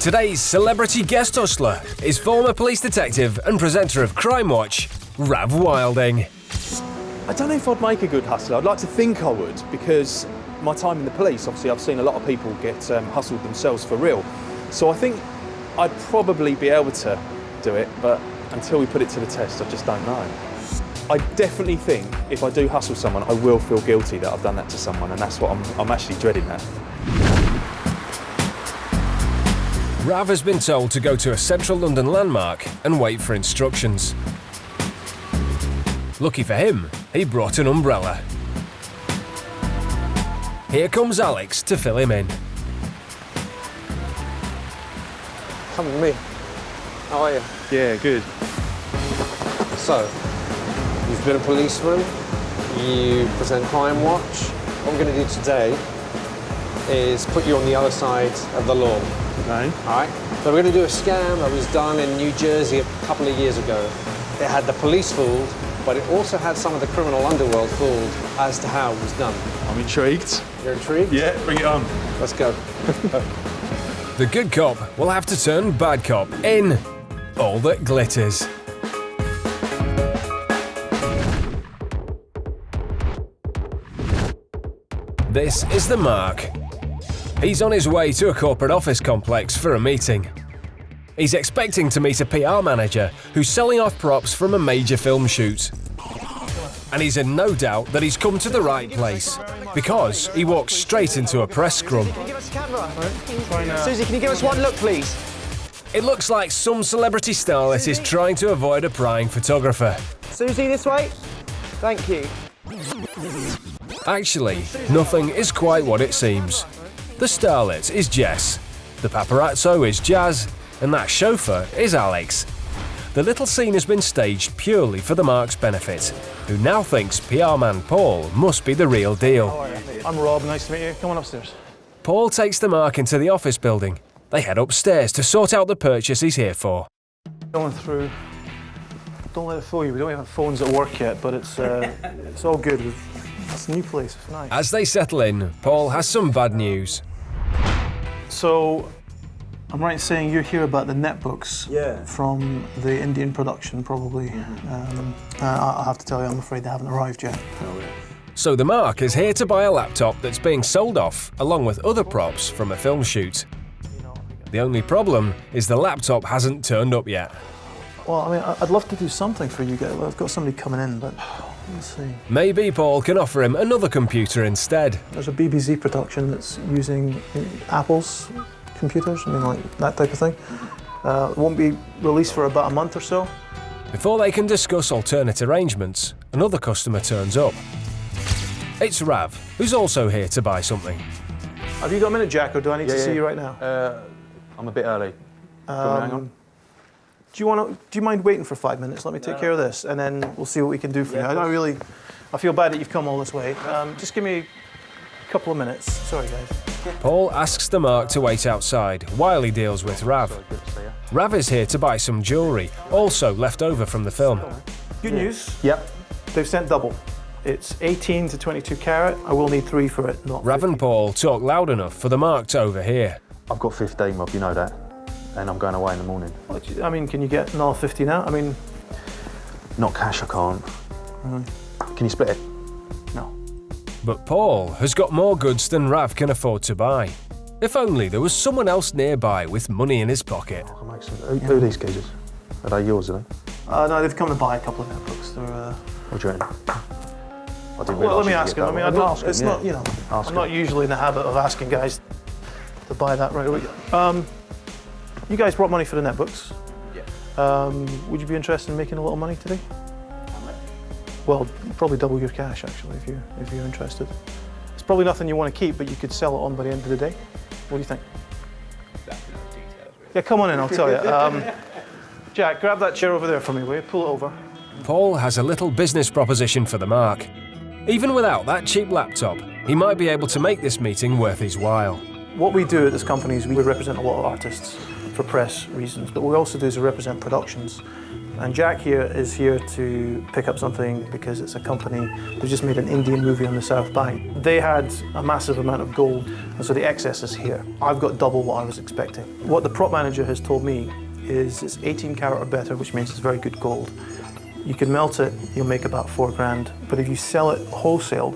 Today's celebrity guest hustler is former police detective and presenter of Crime Watch, Rav Wilding. I don't know if I'd make a good hustler. I'd like to think I would, because my time in the police, obviously I've seen a lot of people get hustled themselves for real. So I think I'd probably be able to do it, but until we put it to the test, I just don't know. I definitely think if I do hustle someone, I will feel guilty that I've done that to someone, and that's what I'm actually dreading that. Rav has been told to go to a central London landmark and wait for instructions. Lucky for him, he brought an umbrella. Here comes Alex to fill him in. Come with me. How are you? Yeah, good. So, you've been a policeman, you present Crime Watch. What we're going to do today is put you on the other side of the law. Okay. All right? So we're going to do a scam that was done in New Jersey a couple of years ago. It had the police fooled, but it also had some of the criminal underworld fooled as to how it was done. I'm intrigued. You're intrigued? Yeah, bring it on. Let's go. The good cop will have to turn bad cop in all that glitters. This is the Mark. He's on his way to a corporate office complex for a meeting. He's expecting to meet a PR manager who's selling off props from a major film shoot. And he's in no doubt that he's come to the right place, because he walks straight into a press scrum. Can you give us a camera? Susie, can you give us one look, please? It looks like some celebrity starlet is trying to avoid a prying photographer. Susie, this way. Thank you. Actually, nothing is quite what it seems. The starlet is Jess, the paparazzo is Jazz, and that chauffeur is Alex. The little scene has been staged purely for the Mark's benefit, who now thinks PR man Paul must be the real deal. I'm Rob, nice to meet you. Come on upstairs. Paul takes the Mark into the office building. They head upstairs to sort out the purchase he's here for. Going through. Don't let it fool you. We don't have phones at work yet, but it's all good. It's a new place. It's nice. As they settle in, Paul has some bad news. So, I'm right in saying you're here about the netbooks from the Indian production, probably. I have to tell you, I'm afraid they haven't arrived yet. So the Mark is here to buy a laptop that's being sold off, along with other props from a film shoot. The only problem is the laptop hasn't turned up yet. Well, I mean, I'd love to do something for you guys. I've got somebody coming in, but let's see. Maybe Paul can offer him another computer instead. There's a BBC production that's using Apple's computers, I mean, like that type of thing. It won't be released for about a month or so. Before they can discuss alternate arrangements, another customer turns up. It's Rav, who's also here to buy something. Have you got a minute, Jack, or do I need to see you right now? I'm a bit early. Hang on. Do you mind waiting for 5 minutes? Let me take care of this, and then we'll see what we can do for you. I feel bad that you've come all this way. Just give me a couple of minutes. Sorry, guys. Paul asks the Mark to wait outside while he deals with Rav. Rav is here to buy some jewellery, also left over from the film. Good news. Yep. They've sent double. It's 18 to 22 carat. I will need 3 for it, not Rav 50. and Paul talk loud enough for the Mark to overhear. I've got 15, Rob, you know that. And I'm going away in the morning. I mean, can you get another 50 now? I mean... Not cash, I can't. Really? Can you split it? No. But Paul has got more goods than Rav can afford to buy. If only there was someone else nearby with money in his pocket. I can make some. Who are these geezers? Are they yours, are they? No, they've come to buy a couple of netbooks. They're... What do you reckon? I didn't Well, let realise me you ask could him. get I mean, that I one. don't, it's not, you know, Ask I'm not him. usually in the habit of asking guys to buy that right away. You guys brought money for the netbooks. Yeah. Would you be interested in making a little money today? Well, probably double your cash actually, if you're interested. It's probably nothing you want to keep, but you could sell it on by the end of the day. What do you think? Yeah, come on in. I'll tell you. Jack, grab that chair over there for me, will you? Pull it over. Paul has a little business proposition for the Mark. Even without that cheap laptop, he might be able to make this meeting worth his while. What we do at this company is we represent a lot of artists for press reasons, but what we also do is we represent productions. And Jack here is here to pick up something because it's a company who just made an Indian movie on the South Bank. They had a massive amount of gold, and so the excess is here. I've got double what I was expecting. What the prop manager has told me is it's 18 carat or better, which means it's very good gold. You can melt it, you'll make about 4 grand, but if you sell it wholesale,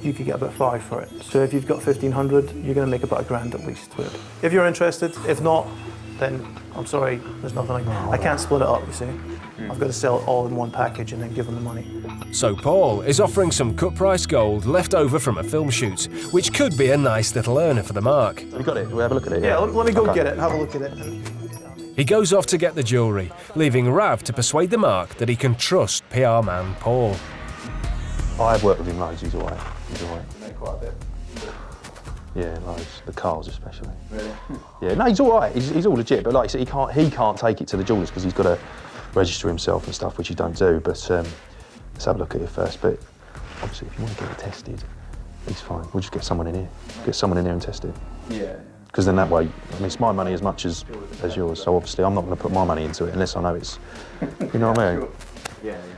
you could get about 5 for it. So if you've got 1,500, you're going to make about 1 grand at least with it. If you're interested, if not, then I'm sorry, there's nothing I can't split it up, you see. I've got to sell it all in one package and then give them the money. So Paul is offering some cut-price gold left over from a film shoot, which could be a nice little earner for the mark. Have you got it? We'll have a look at it. Yeah, let me go Okay. get it and have a look at it. He goes off to get the jewellery, leaving Rav to persuade the mark that he can trust PR man Paul. I've worked with him loads, he's all right. He's all right. Quite a bit. Yeah, loads. The cars especially. Really? Yeah, no, he's all right. He's all legit, but like I said, he can't take it to the jewellers because he's got to register himself and stuff, which he don't do. But let's have a look at it first. But obviously, if you want to get it tested, it's fine. We'll just get someone in here. Get someone in here and test it. Yeah. Because then that way, I mean, it's my money as much as yours. So obviously, I'm not going to put my money into it unless I know it's, you know what I mean? Sure.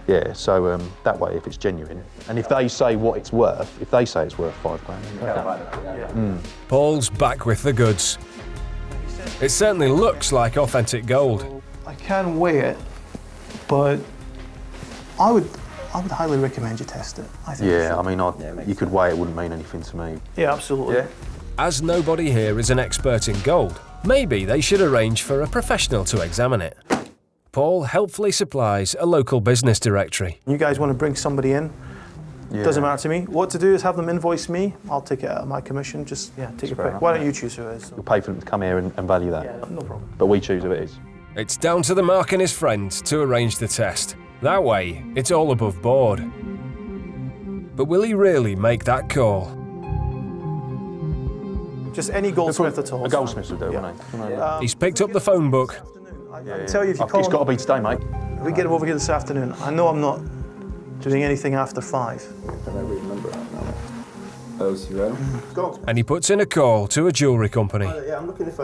Yeah, so that way, if it's genuine, and if they say what it's worth, if they say it's worth 5 grand. Paul's back with the goods. It certainly looks like authentic gold. I can weigh it, but I would highly recommend you test it. I think Yeah, I mean, you could weigh it, wouldn't mean anything to me. Yeah, absolutely. Yeah. As nobody here is an expert in gold, maybe they should arrange for a professional to examine it. Paul helpfully supplies a local business directory. You guys want to bring somebody in? Yeah. Doesn't matter to me. What to do is have them invoice me. I'll take it out of my commission. Just take your fair pick. enough, Why don't you choose who it is? You'll pay for them to come here and value that. Yeah, no problem. But we choose who it is. It's down to the mark and his friend to arrange the test. That way, it's all above board. But will he really make that call? Just any goldsmith at all. A goldsmith will do, won't he? He's picked up the phone book. I can tell you if you call It's got to him, be today, mate. if we get him over here this afternoon, I know I'm not doing anything after 5. And he puts in a call to a jewellery company. Yeah, I'm looking if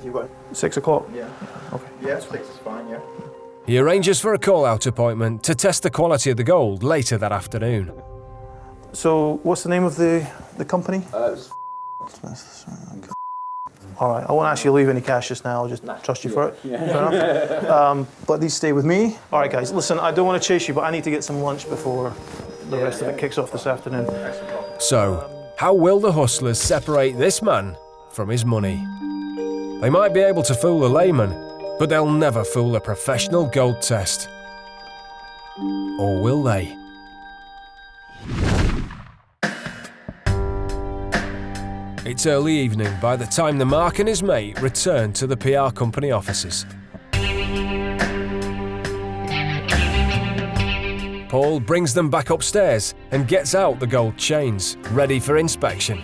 you've got. 6 o'clock? Yeah. Okay. Yeah, 6 is fine, yeah. He arranges for a call-out appointment to test the quality of the gold later that afternoon. So, what's the name of the company? All right, I won't ask you to leave any cash just now. I'll just trust you for it. Fair enough. But these stay with me. All right, guys, listen, I don't want to chase you, but I need to get some lunch before the rest of it kicks off this afternoon. So, how will the hustlers separate this man from his money? They might be able to fool a layman, but they'll never fool a professional gold test. Or will they? It's early evening by the time the mark and his mate return to the PR company offices. Paul brings them back upstairs and gets out the gold chains, ready for inspection.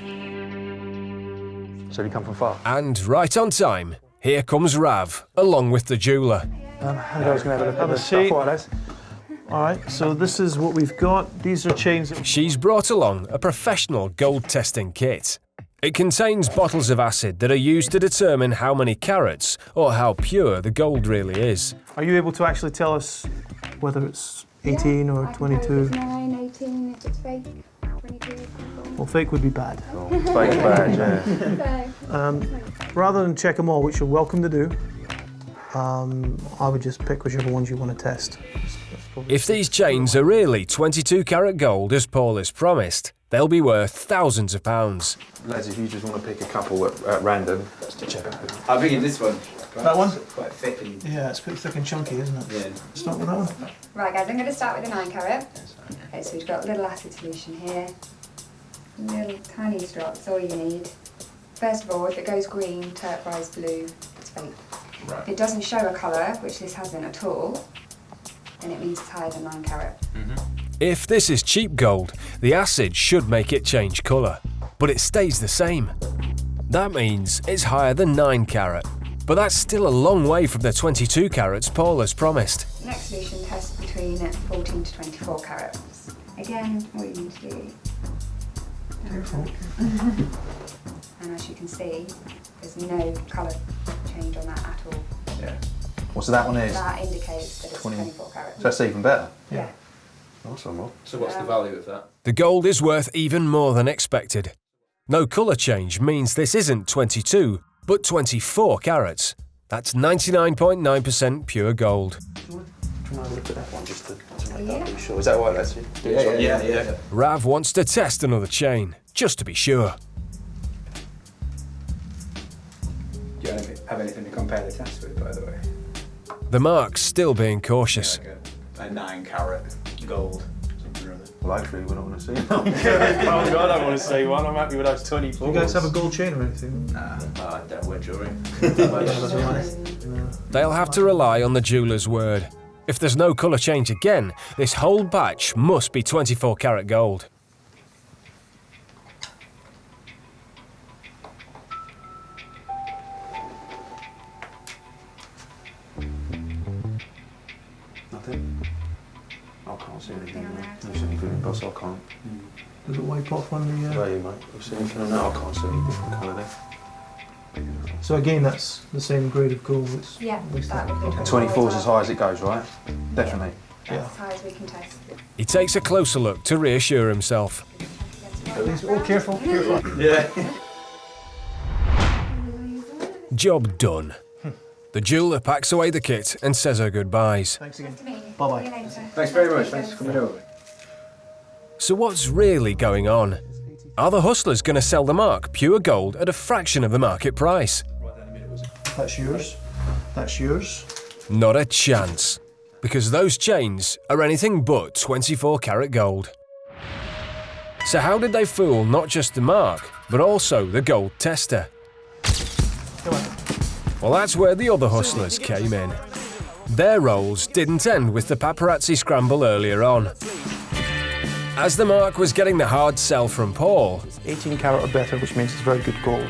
So you come from far? And right on time, here comes Rav, along with the jeweller. I was going to have a look at the seat. All right, so this is what we've got. These are chains. She's brought along a professional gold testing kit. It contains bottles of acid that are used to determine how many carats or how pure the gold really is. Are you able to actually tell us whether it's 18 or 22? 9, 18, if it's fake, 22. Well, fake would be bad. Fake badge, yeah. Rather than check them all, which you're welcome to do, I would just pick whichever ones you want to test. If these chains are really 22 carat gold as Paul has promised, they'll be worth thousands of pounds. Lads, if you just want to pick a couple at random, just to check out. I'm thinking this one. That one? Quite thick and. Yeah, it's pretty thick and chunky, isn't it? Yeah. Start with that one. Right, guys, I'm going to start with the 9 carat. Okay, so we've got a little acid solution here. Little tiny drop, that's all you need. First of all, if it goes green, turquoise, blue, it's fake. Right. If it doesn't show a colour, which this hasn't at all, then it means it's higher than 9 carat. If this is cheap gold, the acid should make it change colour, but it stays the same. That means it's higher than 9 carat, but that's still a long way from the 22 carats Paul has promised. The next solution tests between 14 to 24 carats. Again, what you need to do. And as you can see, there's no colour change on that at all. Yeah. What's that one is? That indicates that it's 24 carat. So that's even better. Yeah. Nice one, Rob. So what's the value of that? The gold is worth even more than expected. No colour change means this isn't 22, but 24 carats. That's 99.9% pure gold. Do you want to have a look at that one just to make Yeah. that be sure? Is that right, that's it? Yeah. Rav wants to test another chain, just to be sure. Do you have anything to compare the test with, by the way? The mark's still being cautious. Like a 9 carat gold, something or other. Well, hopefully we're not going to see it. Oh God, I don't want to see one. I'm happy with those 24. You guys have a gold chain or anything? Nah, I don't wear jewellery. They'll have to rely on the jeweller's word. If there's no colour change again, this whole batch must be 24 carat gold. Nothing? I can't see anything. Nothing on there. There's anything in boss, I can't. Does it wipe off on the... There you, mate. You see anything on that? I can't see any different colour there. So again, that's the same grade of gold. It's Yeah, at least that would be And good. 24's as high as it goes, right? Definitely. That's as high as we can test. He takes a closer look to reassure himself. Oh, careful, careful. Yeah. Job done. The jeweller packs away the kit and says her goodbyes. Thanks again. Nice to meet you. Bye-bye. See you later. Thanks very much, thanks for coming over. So what's really going on? Are the hustlers going to sell the mark pure gold at a fraction of the market price? That's yours. That's yours. Not a chance. Because those chains are anything but 24 carat gold. So how did they fool not just the mark, but also the gold tester? Come on. Well, that's where the other hustlers came in. Their roles didn't end with the paparazzi scramble earlier on. As the mark was getting the hard sell from Paul, 18 carat or better, which means it's very good gold.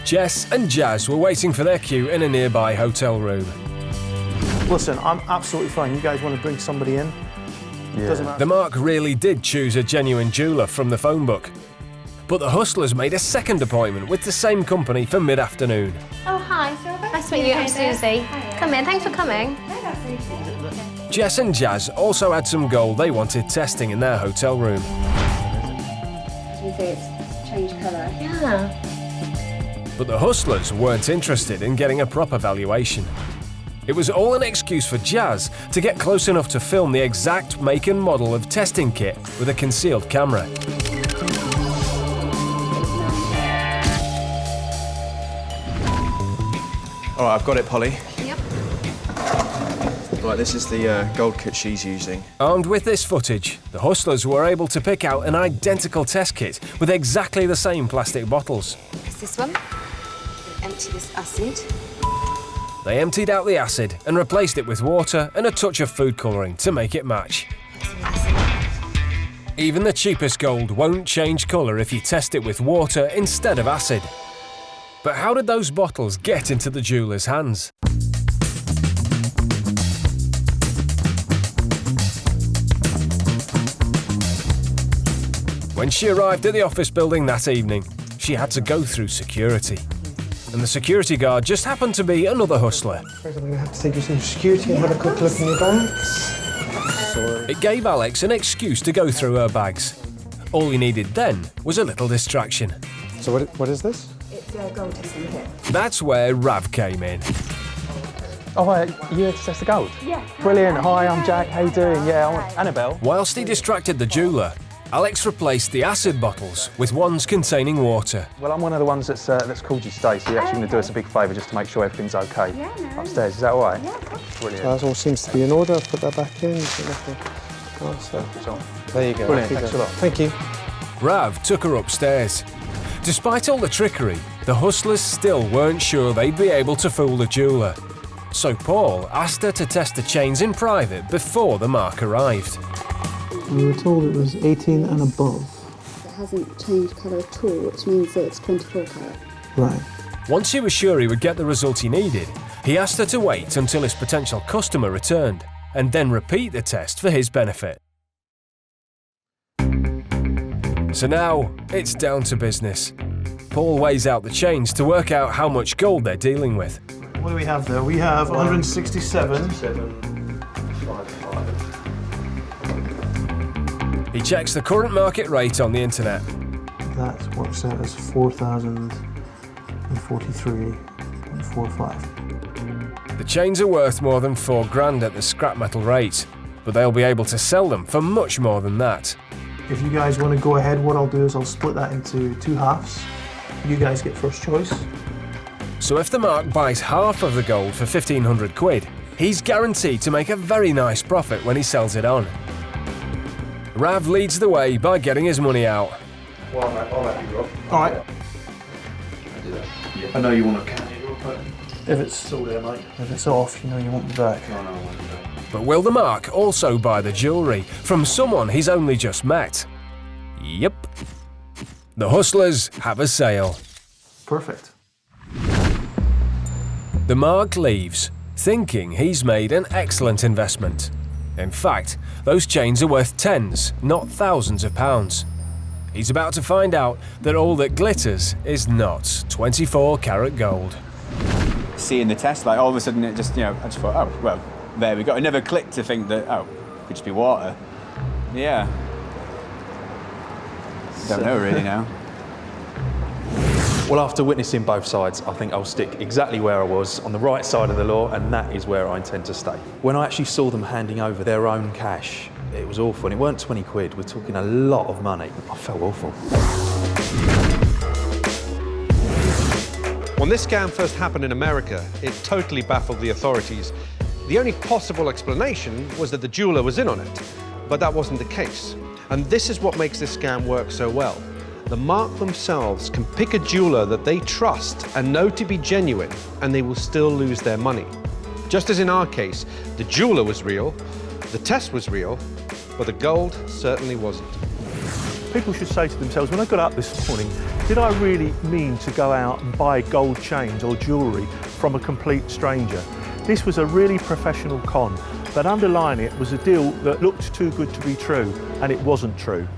Jess and Jazz were waiting for their cue in a nearby hotel room. Listen, I'm absolutely fine. You guys want to bring somebody in? Doesn't matter. The mark really did choose a genuine jeweller from the phone book. But the hustlers made a second appointment with the same company for mid-afternoon. Oh, hi. Nice to meet you. I'm Susie. Come in. Thanks for coming. No, that's okay. Jess and Jazz also had some gold they wanted testing in their hotel room. As you say, it's changed colour. Yeah. But the hustlers weren't interested in getting a proper valuation. It was all an excuse for Jazz to get close enough to film the exact make and model of testing kit with a concealed camera. All right, I've got it, Polly. Yep. Right, this is the gold kit she's using. Armed with this footage, the hustlers were able to pick out an identical test kit with exactly the same plastic bottles. It's this one. Empty this acid. They emptied out the acid and replaced it with water and a touch of food colouring to make it match. Even the cheapest gold won't change colour if you test it with water instead of acid. But how did those bottles get into the jeweller's hands? When she arrived at the office building that evening, she had to go through security. And the security guard just happened to be another hustler. First, I'm going to have to take you through security and have a quick look in your bags. It gave Alex an excuse to go through her bags. All he needed then was a little distraction. So what is this? It's a gold testing kit. That's where Rav came in. Oh, hi, you here to test the gold? Yeah. Brilliant. Hi, I'm Jack. How you doing? Yeah, I'm Annabelle. Whilst he distracted the jeweller, Alex replaced the acid bottles with ones containing water. Well, I'm one of the ones that's called you today, so you're actually going to do us a big favour just to make sure everything's okay. Yeah, no. Upstairs, is that all right? Yeah, of course. Brilliant. That all seems to be in order. I'll put that back in. There you go. Brilliant, thanks a lot. Thank you. Rav took her upstairs. Despite all the trickery, the hustlers still weren't sure they'd be able to fool the jeweller. So Paul asked her to test the chains in private before the mark arrived. We were told it was 18 and above. It hasn't changed colour at all, which means that it's 24 carat. Right. Once he was sure he would get the result he needed, he asked her to wait until his potential customer returned and then repeat the test for his benefit. So now, it's down to business. Paul weighs out the chains to work out how much gold they're dealing with. What do we have there? We have 167. He checks the current market rate on the internet. That works out as 4,043.45. The chains are worth more than £4,000 at the scrap metal rate, but they'll be able to sell them for much more than that. If you guys want to go ahead, what I'll do is I'll split that into 2 halves. You guys get first choice. So if the Mark buys half of the gold for 1,500 quid, he's guaranteed to make a very nice profit when he sells it on. Rav leads the way by getting his money out. Well, I'll have you, Rob. All right. I know you want to count it, but If it's all there, mate. If it's off, you know you won't be back. I won't be back. But will the Mark also buy the jewellery from someone he's only just met? Yep. The hustlers have a sale. Perfect. The Mark leaves, thinking he's made an excellent investment. In fact, those chains are worth tens, not thousands of pounds. He's about to find out that all that glitters is not 24 karat gold. Seeing the test, like all of a sudden it just, I just thought, oh, well, there we go. It never clicked to think that, oh, it could just be water. Yeah. Don't know really now. Well, after witnessing both sides, I think I'll stick exactly where I was, on the right side of the law, and that is where I intend to stay. When I actually saw them handing over their own cash, it was awful, and it weren't 20 quid, we're talking a lot of money. I felt awful. When this scam first happened in America, it totally baffled the authorities. The only possible explanation was that the jeweler was in on it, but that wasn't the case. And this is what makes this scam work so well. The Mark themselves can pick a jeweler that they trust and know to be genuine, and they will still lose their money. Just as in our case, the jeweler was real, the test was real, but the gold certainly wasn't. People should say to themselves, when I got up this morning, did I really mean to go out and buy gold chains or jewellery from a complete stranger? This was a really professional con, but underlying it was a deal that looked too good to be true, and it wasn't true.